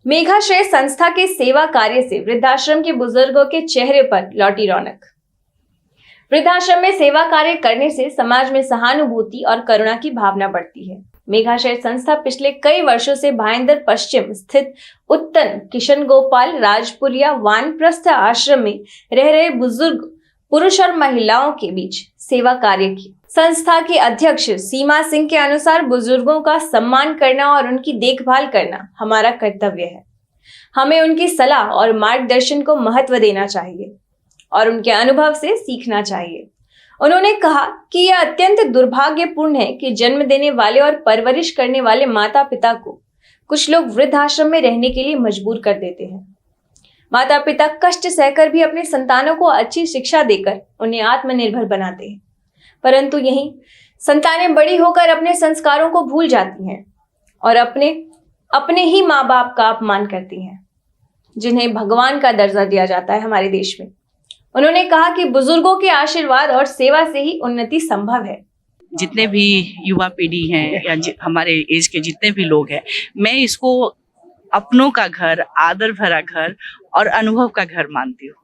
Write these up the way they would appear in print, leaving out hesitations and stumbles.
मेघाश्रय संस्था के सेवा कार्य से वृद्धाश्रम के बुजुर्गों के चेहरे पर लौटी रौनक। वृद्धाश्रम में सेवा कार्य करने से समाज में सहानुभूति और करुणा की भावना बढ़ती है। मेघाश्रय संस्था पिछले कई वर्षों से भाईंदर पश्चिम स्थित उत्तन किशन गोपाल राजपुरिया वानप्रस्थ आश्रम में रह रहे बुजुर्ग पुरुष और महिलाओं के बीच सेवा कार्य की। संस्था की अध्यक्ष सीमा सिंह के अनुसार बुजुर्गों का सम्मान करना और उनकी देखभाल करना हमारा कर्तव्य है। हमें उनकी सलाह और मार्गदर्शन को महत्व देना चाहिए और उनके अनुभव से सीखना चाहिए। उन्होंने कहा कि यह अत्यंत दुर्भाग्यपूर्ण है कि जन्म देने वाले और परवरिश करने वाले माता पिता को कुछ लोग वृद्धाश्रम में रहने के लिए मजबूर कर देते हैं। माता पिता कष्ट सहकर भी अपने संतानों को अच्छी शिक्षा देकर उन्हें आत्मनिर्भर बनाते हैं, परंतु यही संतानें बड़ी होकर अपने संस्कारों को भूल जाती हैं और अपने ही माँ बाप का अपमान करती हैं, जिन्हें भगवान का दर्जा दिया जाता है हमारे देश में। उन्होंने कहा कि बुजुर्गों के आशीर्वाद और सेवा से ही उन्नति संभव है। जितने भी युवा पीढ़ी हैं या हमारे एज के जितने भी लोग हैं, मैं इसको अपनों का घर, आदर भरा घर और अनुभव का घर मानती हूँ।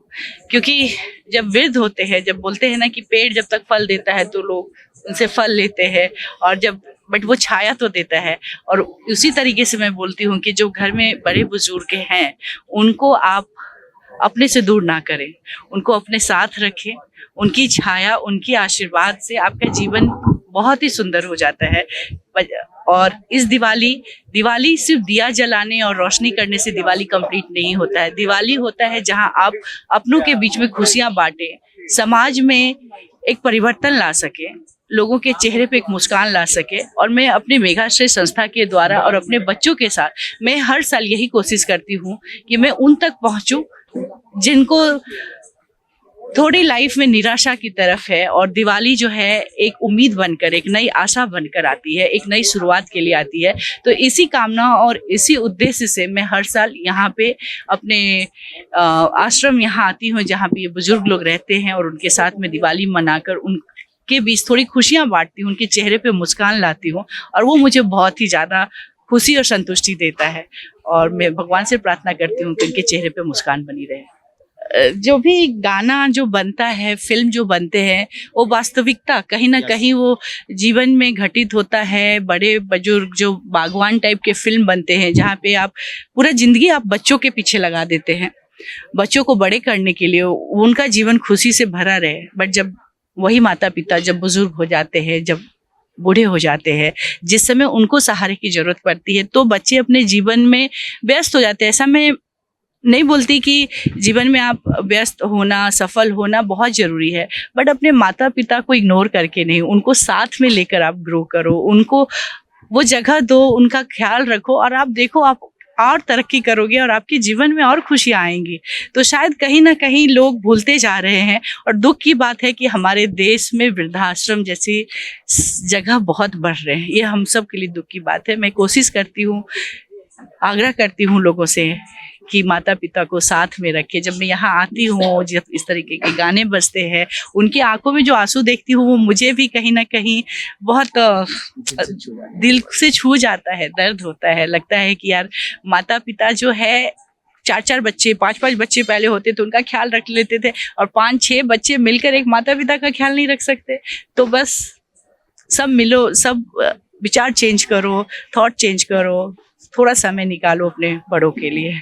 क्योंकि जब वृद्ध होते हैं, जब बोलते हैं ना कि पेड़ जब तक फल देता है तो लोग उनसे फल लेते हैं, और बट वो छाया तो देता है। और उसी तरीके से मैं बोलती हूँ कि जो घर में बड़े बुजुर्ग हैं उनको आप अपने से दूर ना करें, उनको अपने साथ रखें। उनकी छाया, उनकी आशीर्वाद से आपका जीवन बहुत ही सुंदर हो जाता है। और इस दिवाली सिर्फ दिया जलाने और रोशनी करने से दिवाली कंप्लीट नहीं होता है। दिवाली होता है जहां आप अपनों के बीच में खुशियां बांटें, समाज में एक परिवर्तन ला सके, लोगों के चेहरे पे एक मुस्कान ला सके। और मैं अपने मेघाश्रय संस्था के द्वारा और अपने बच्चों के साथ मैं हर साल यही कोशिश करती हूँ कि मैं उन तक पहुँचूं जिनको थोड़ी लाइफ में निराशा की तरफ है, और दिवाली जो है एक उम्मीद बनकर, एक नई आशा बनकर आती है, एक नई शुरुआत के लिए आती है। तो इसी कामना और इसी उद्देश्य से मैं हर साल यहाँ पे अपने आश्रम यहाँ आती हूँ जहाँ पे ये बुजुर्ग लोग रहते हैं, और उनके साथ में दिवाली मनाकर उनके बीच थोड़ी खुशियाँ बांटती हूँ, उनके चेहरे पे मुस्कान लाती हूँ, और वो मुझे बहुत ही ज़्यादा खुशी और संतुष्टि देता है। और मैं भगवान से प्रार्थना करती हूँ कि उनके चेहरे पे मुस्कान बनी रहे। जो भी गाना जो बनता है, फिल्म जो बनते हैं, वो वास्तविकता कहीं ना कहीं वो जीवन में घटित होता है। बड़े बुजुर्ग जो बागवान टाइप के फिल्म बनते हैं जहाँ पे आप पूरा जिंदगी आप बच्चों के पीछे लगा देते हैं, बच्चों को बड़े करने के लिए, उनका जीवन खुशी से भरा रहे। बट जब वही माता पिता जब बुजुर्ग हो जाते हैं, जब बूढ़े हो जाते हैं, जिस समय उनको सहारे की जरूरत पड़ती है, तो बच्चे अपने जीवन में व्यस्त हो जाते हैं। ऐसा मैं नहीं बोलती कि जीवन में आप व्यस्त होना, सफल होना बहुत जरूरी है, बट अपने माता पिता को इग्नोर करके नहीं, उनको साथ में लेकर आप ग्रो करो, उनको वो जगह दो, उनका ख्याल रखो, और आप देखो आप और तरक्की करोगे और आपके जीवन में और खुशियाँ आएंगी। तो शायद कहीं ना कहीं लोग भूलते जा रहे हैं, और दुख की बात है कि हमारे देश में वृद्धाश्रम जैसी जगह बहुत बढ़ रहे हैं। ये हम सब के लिए दुख की बात है। मैं कोशिश करती हूँ, आग्रह करती हूँ लोगों से कि माता पिता को साथ में रखे। जब मैं यहाँ आती हूँ, जब इस तरीके के गाने बजते हैं, उनकी आंखों में जो आंसू देखती हूँ, वो मुझे भी कहीं ना कहीं बहुत दिल से छू जाता है, दर्द होता है। लगता है कि यार माता पिता जो है, 4-4 बच्चे, 5-5 बच्चे पहले होते तो उनका ख्याल रख लेते थे, और 5-6 बच्चे मिलकर एक माता पिता का ख्याल नहीं रख सकते। तो बस सब मिलो, सब विचार चेंज करो, थॉट चेंज करो, थोड़ा समय निकालो अपने बड़ों के लिए।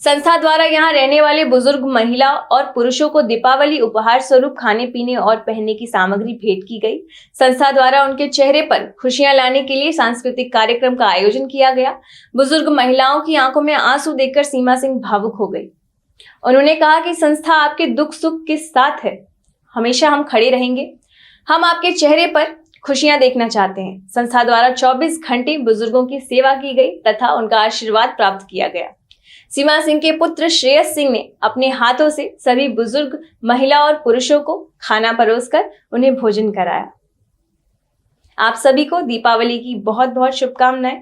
संस्था द्वारा यहाँ रहने वाले बुजुर्ग महिला और पुरुषों को दीपावली उपहार स्वरूप खाने पीने और पहनने की सामग्री भेंट की गई। संस्था द्वारा उनके चेहरे पर खुशियां लाने के लिए सांस्कृतिक कार्यक्रम का आयोजन किया गया। बुजुर्ग महिलाओं की आंखों में आंसू देखकर सीमा सिंह भावुक हो गई। उन्होंने कहा कि संस्था आपके दुख सुख के साथ है, हमेशा हम खड़े रहेंगे। हम आपके चेहरे पर खुशियां देखना चाहते हैं। संस्था द्वारा 24 घंटे बुजुर्गों की सेवा की गई तथा उनका आशीर्वाद प्राप्त किया गया। सीमा सिंह के पुत्र श्रेयस सिंह ने अपने हाथों से सभी बुजुर्ग महिला और पुरुषों को खाना परोसकर उन्हें भोजन कराया। आप सभी को दीपावली की बहुत बहुत शुभकामनाएं।